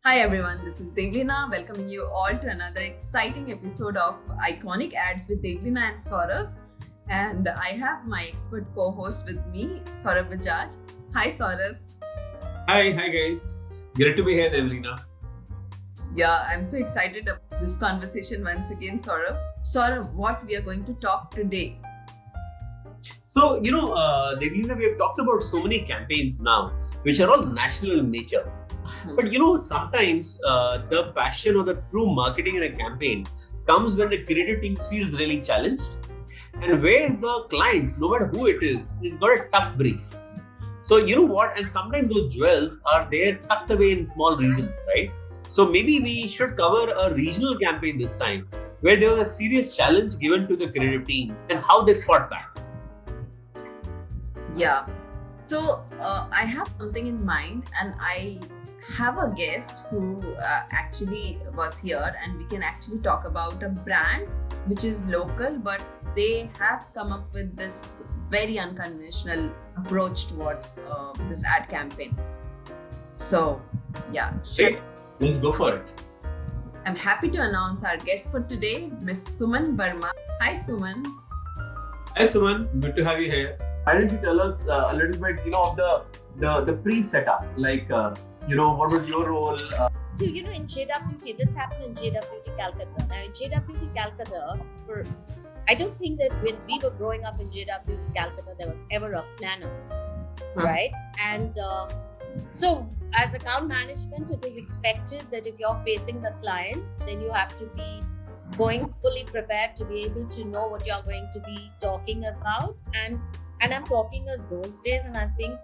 Hi everyone, this is Devleena welcoming you all to another exciting episode of Iconic Ads with Devleena and Saurabh. And I have my expert co-host with me, Saurabh Bajaj. Hi Saurabh. Hi guys. Great to be here, Devleena. Yeah, I'm so excited about this conversation once again, Saurabh. Saurabh, what we are going to talk today? So, Devleena, we have talked about so many campaigns now, which are all national in nature. But sometimes the passion or the true marketing in a campaign comes when the creative team feels really challenged and where the client, no matter who it is got a tough brief. So, you know what? And sometimes those jewels are there tucked away in small regions, right? So maybe we should cover a regional campaign this time where there was a serious challenge given to the creative team and how they fought back. Yeah. So I have something in mind, and I have a guest who actually was here, and we can actually talk about a brand which is local, but they have come up with this very unconventional approach towards this ad campaign. So, yeah. Let's go for it. I'm happy to announce our guest for today, Ms Suman Varma. Hi, Suman. Hi, Suman. Good to have you here. Why don't you tell us a little bit, of the pre-setup, like, what was your role? So, in JWT, this happened in JWT Calcutta. Now, in JWT Calcutta, I don't think that when we were growing up in JWT Calcutta, there was ever a planner, right? And so, as account management, it is expected that if you're facing the client, then you have to be going fully prepared to be able to know what you're going to be talking about. And I'm talking of those days, and I think,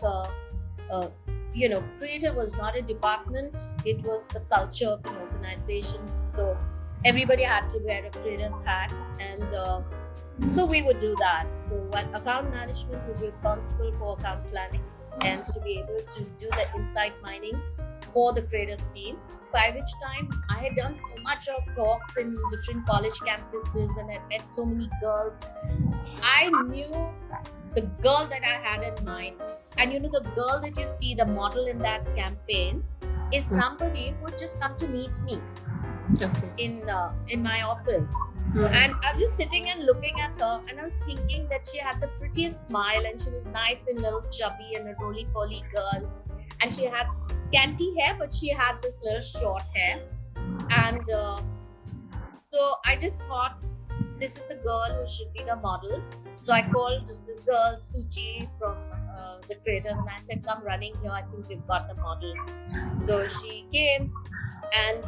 creative was not a department, it was the culture of an organization. So everybody had to wear a creative hat, and so we would do that. So what account management was responsible for account planning and to be able to do the insight mining for the creative team. By which time I had done so much of talks in different college campuses and had met so many girls. I knew the girl that I had in mind, and the girl that you see, the model in that campaign, is somebody who would just come to meet me in my office. And I was just sitting and looking at her, and I was thinking that she had the prettiest smile, and she was nice and little chubby and a roly-poly girl, and she had scanty hair, but she had this little short hair. And so I just thought, this is the girl who should be the model. So I called this girl, Suchi, from the creative, and I said, come running here, I think we've got the model. So she came, and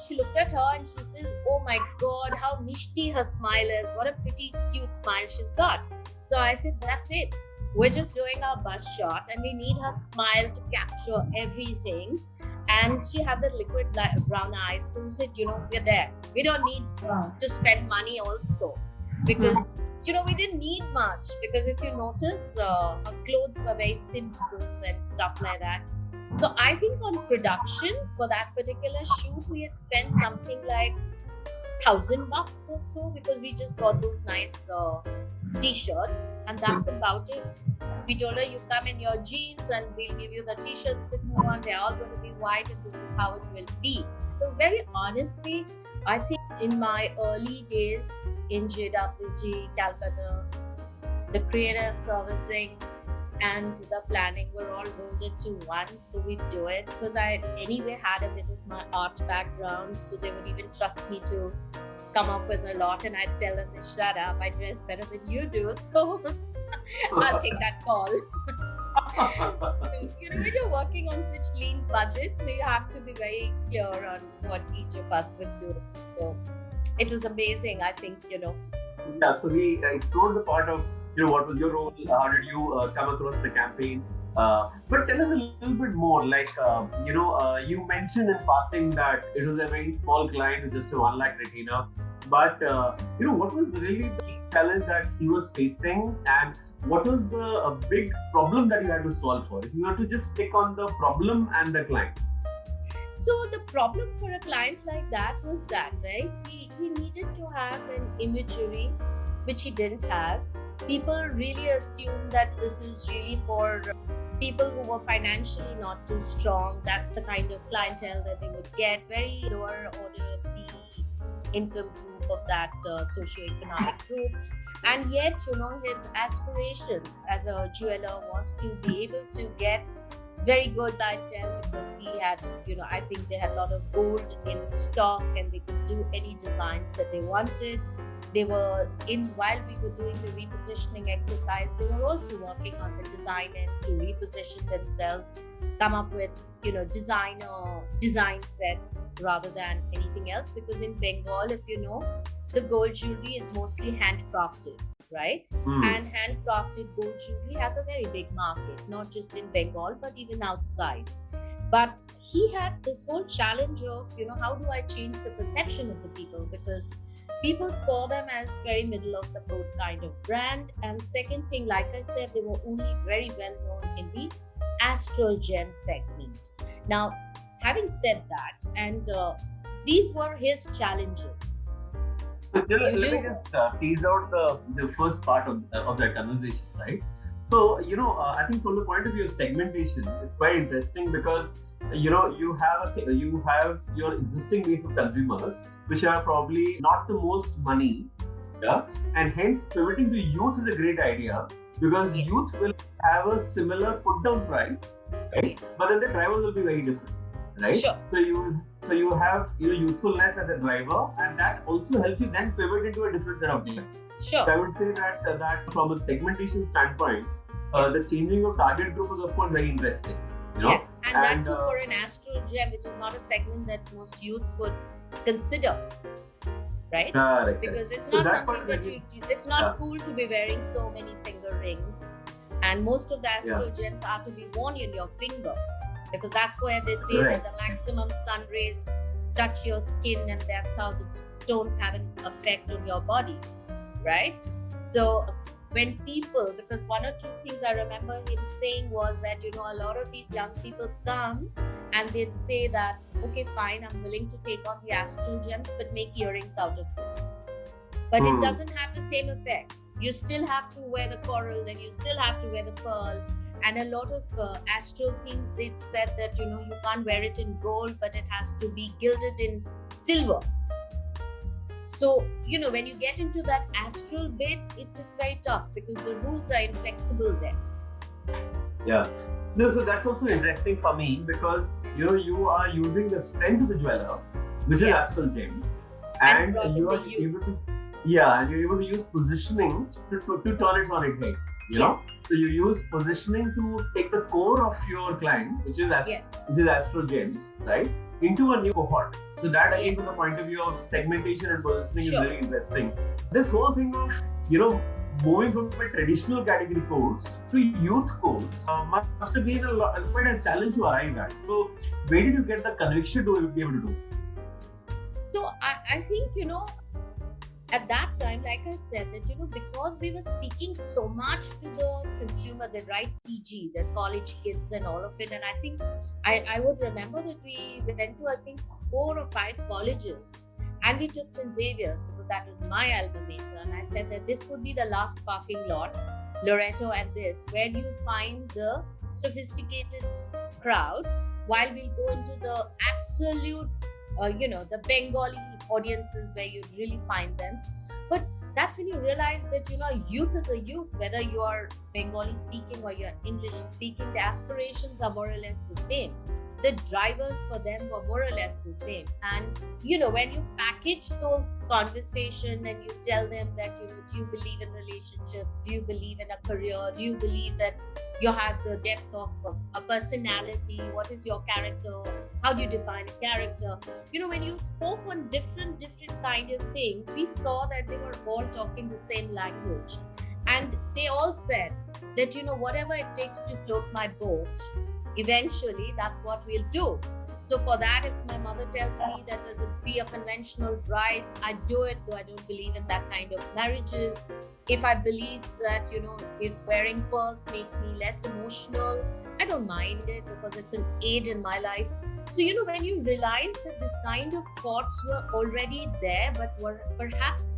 she looked at her and she says, oh my God, how mishti her smile is. What a pretty, cute smile she's got. So I said, that's it. We're just doing our bus shot, and we need her smile to capture everything. And she had the liquid brown eyes. So we said, we're there. We don't need to spend money also, because we didn't need much, because if you notice, her clothes were very simple and stuff like that. So I think on production for that particular shoot, we had spent something like $1,000 or so, because we just got those nice t-shirts, and that's about it. We told her, you come in your jeans and we'll give you the t-shirts that you want. They're all going to be white, and this is how it will be. So very honestly, I think in my early days in JWT Calcutta, the creative servicing and the planning were all rolled into one. So we do it because I anyway had a bit of my art background, so they would even trust me to come up with a lot, and I'd tell them, shut up, I dress better than you do, so I'll take that call. When you're working on such lean budgets, so you have to be very clear on what each of us would do. So it was amazing, I think, Yeah, so we explored the part of, what was your role, how did you come across the campaign? But tell us a little bit more, like, you mentioned in passing that it was a very small client with just a 1 lakh retainer. But, what was really the key challenge that he was facing, and what was the big problem that you had to solve for? If you want to just stick on the problem and the client. So the problem for a client like that was that, right? He needed to have an imagery, which he didn't have. People really assume that this is really for people who were financially not too strong. That's the kind of clientele that they would get, very lower order B income group of that socioeconomic group. And yet, his aspirations as a jeweler was to be able to get very good clientele, because he had, I think they had a lot of gold in stock and they could do any designs that they wanted. They were while we were doing the repositioning exercise, they were also working on the design end to reposition themselves, come up with, design sets rather than anything else. Because in Bengal, if you know, the gold jewelry is mostly handcrafted, right? And handcrafted gold jewelry has a very big market, not just in Bengal, but even outside. But he had this whole challenge of, how do I change the perception of the people? Because people saw them as very middle of the road kind of brand. And second thing, like I said, they were only very well known in the astral gem segment. Now, having said that, and these were his challenges. Let me just tease out the first part of that conversation, right? So, I think from the point of view of segmentation, it's quite interesting because, you have your existing base of consumers, which are probably not the most money, yeah? And hence pivoting to youth is a great idea because youth will have a similar put-down price, right? Yes. But then the drivers will be very different, right? Sure. So you have usefulness as a driver, and that also helps you then pivot into a different set of deals. Sure. So I would say that from a segmentation standpoint, the changing of target group is of course very interesting. Yes, and that too for an astral gem, which is not a segment that most youths would consider, right? Correct. Because it's not something that it's not cool to be wearing so many finger rings, and most of the astral gems are to be worn in your finger, because that's where they say that the maximum sun rays touch your skin, and that's how the stones have an effect on your body, right? So when people, because one or two things I remember him saying was that, a lot of these young people come and they'd say that, okay, fine, I'm willing to take on the astral gems, but make earrings out of this. But it doesn't have the same effect. You still have to wear the coral and you still have to wear the pearl. And a lot of astral things, they said that, you can't wear it in gold, but it has to be gilded in silver. So, when you get into that astral bit, it's very tough because the rules are inflexible there. Yeah. No, so that's also interesting for me because, you are using the strength of the jeweler, which is astral gems. And you are able to, and you're able to use positioning to turn it on its head. So you use positioning to take the core of your client, which is astral gems, right, into a new cohort. So that again, from the point of view of segmentation and positioning, is very interesting. This whole thing of moving from a traditional category codes to youth codes must have been quite a challenge to arrive at. So where did you get the conviction to be able to do? So I think at that time, like I said, that because we were speaking so much to the consumer, the right TG, the college kids and all of it, and I think I would remember that we went to 4 or 5 colleges, and we took St. Xavier's because that was my alma mater, and I said that this would be the last parking lot, Loreto and this, where you find the sophisticated crowd, while we'll go into the absolute the Bengali audiences where you'd really find them. But that's when you realize that, youth is a youth, whether you are Bengali speaking or you're English speaking, the aspirations are more or less the same. The drivers for them were more or less the same. And, when you package those conversation and you tell them that, do you believe in relationships? Do you believe in a career? Do you believe that you have the depth of a personality? What is your character? How do you define a character? When you spoke on different kind of things, we saw that they were all talking the same language. And they all said that, whatever it takes to float my boat, eventually that's what we'll do. So for that, if my mother tells me that be a conventional bride, I do it, though I don't believe in that kind of marriages. If I believe that, if wearing pearls makes me less emotional, I don't mind it because it's an aid in my life. So, when you realize that this kind of thoughts were already there, but were perhaps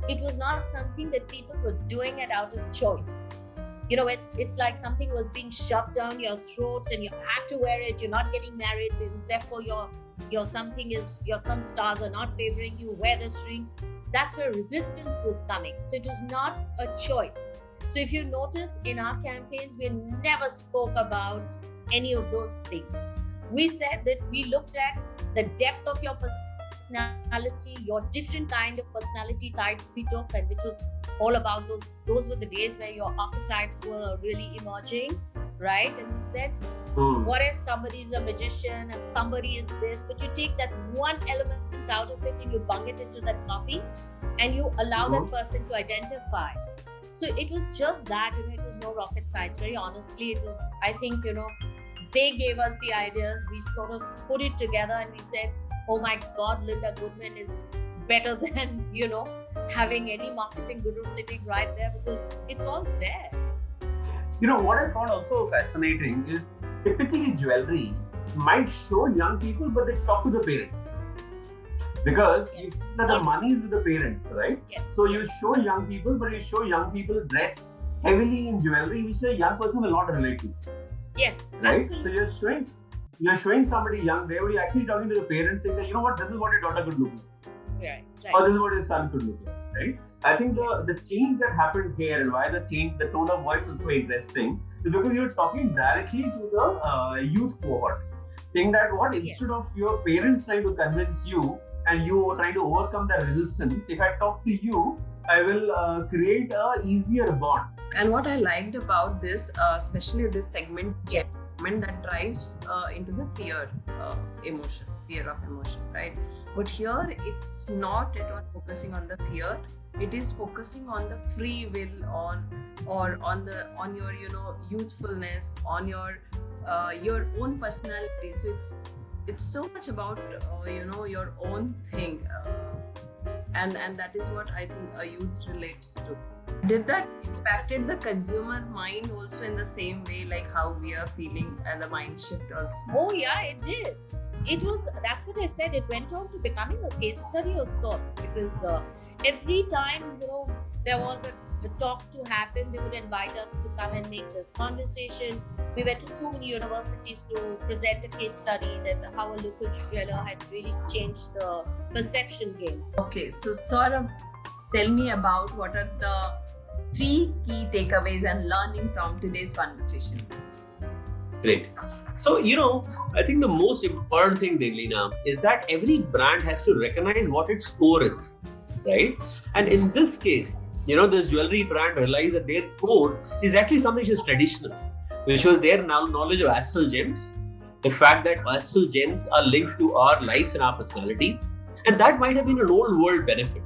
it was not something that people were doing it out of choice. it's like something was being shoved down your throat and you had to wear it. You're not getting married, and therefore your some stars are not favoring you. Wear this ring. That's where resistance was coming. So it was not a choice. So if you notice in our campaigns, we never spoke about any of those things. We said that we looked at the depth of your personality, your different kind of personality types we took, and which was all about those were the days where your archetypes were really emerging, right? And we said, what if somebody is a magician and somebody is this, but you take that one element out of it and you bung it into that copy and you allow that person to identify. So it was just that, it was no rocket science. Very honestly, it was, I think, they gave us the ideas. We sort of put it together and we said, oh my God, Linda Goodman is better than, having any marketing guru sitting right there, because it's all there. What I found also fascinating is typically jewelry might show young people, but they talk to the parents. Because you see that the money is with the parents, right? Yes. So you show young people, but you show young people dressed heavily in jewelry, which a young person will not relate to. Yes, right? absolutely. So you're showing somebody young, they will be actually talking to the parents saying that, this is what your daughter could look like. Right. Or this is what your son could look like, right? I think the change that happened here, and why the tone of voice was so interesting, is because you're talking directly to the youth cohort. Saying that instead of your parents trying to convince you and you trying to overcome the resistance, if I talk to you, I will create a easier bond. And what I liked about this, especially this segment that drives into the fear of emotion, right? But here it's not at all focusing on the fear. It is focusing on the free will, on your youthfulness, on your own personality. So it's so much about your own thing, and that is what I think a youth relates to. Did that impacted the consumer mind also in the same way, like how we are feeling, and the mind shift also? Oh yeah, it did. That's what I said. It went on to becoming a case study of sorts, because every time there was a talk to happen, they would invite us to come and make this conversation. We went to so many universities to present a case study that how a local jeweler had really changed the perception game. Okay, so Saurabh, tell me about what are the 3 key takeaways and learning from today's conversation. Great. So, I think the most important thing, Devleena, is that every brand has to recognize what its core is, right? And in this case, this jewelry brand realized that their core is actually something which is traditional, which was their knowledge of astral gems, the fact that astral gems are linked to our lives and our personalities, and that might have been an old world benefit.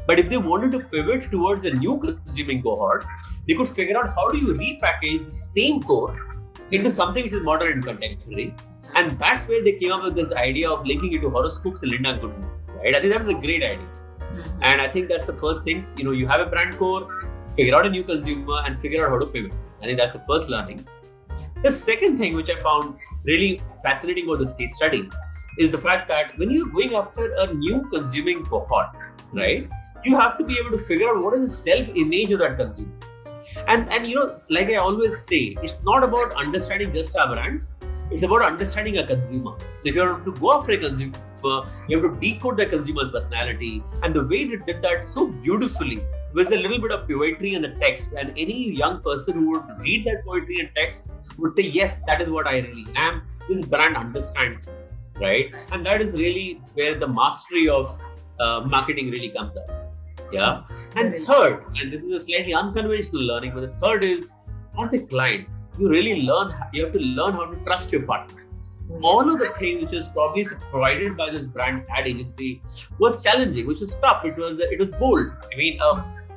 But if they wanted to pivot towards a new consuming cohort, they could figure out how do you repackage the same core into something which is modern and contemporary. And that's where they came up with this idea of linking it to horoscopes and Linda Goodman, right? I think that was a great idea. And I think that's the first thing, you have a brand core, figure out a new consumer and figure out how to pivot. I think that's the first learning. The second thing which I found really fascinating about this case study is the fact that when you're going after a new consuming cohort, right, you have to be able to figure out what is the self-image of that consumer. And like I always say, it's not about understanding just our brands, it's about understanding a consumer. So if you're to go after a consumer, you have to decode the consumer's personality. And the way they did that so beautifully was a little bit of poetry in the text. And any young person who would read that poetry and text would say, yes, that is what I really am. This brand understands me, right? And that is really where the mastery of marketing really comes out. Yeah. And third, and this is a slightly unconventional learning, but the third is, as a client, you have to learn how to trust your partner. Yes. All of the things which was probably provided by this brand ad agency was challenging, which was tough. It was bold. I mean,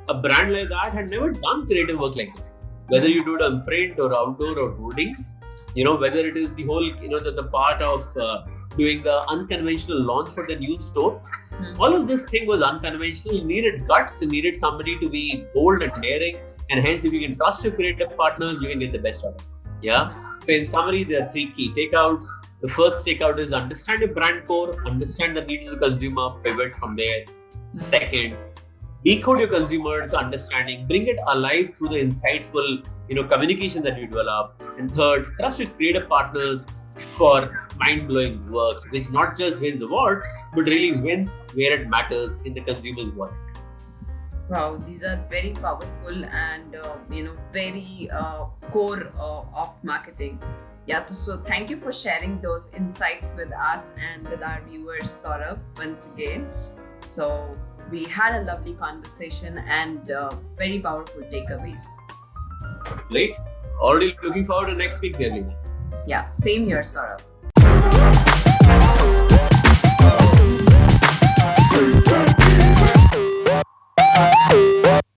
a brand like that had never done creative work like that. Whether you do it on print or outdoor or hoardings, whether it is the whole, the part of doing the unconventional launch for the new store. All of this thing was unconventional. You needed guts, you needed somebody to be bold and daring, and hence if you can trust your creative partners, you can get the best out of it. Yeah. So in summary, there are 3 key takeouts. The first takeout is understand your brand core, understand the needs of the consumer, pivot from there. Second, decode your consumers' understanding, bring it alive through the insightful, communication that you develop. And third, trust your creative partners for mind-blowing work, which not just wins awards, but really wins where it matters in the consumer's wallet. Wow, these are very powerful and very core of marketing. Yeah, so thank you for sharing those insights with us and with our viewers, Saurabh, once again. So we had a lovely conversation and very powerful takeaways. Right? Already looking forward to next week, Devleena. Yeah, same here, Saurabh.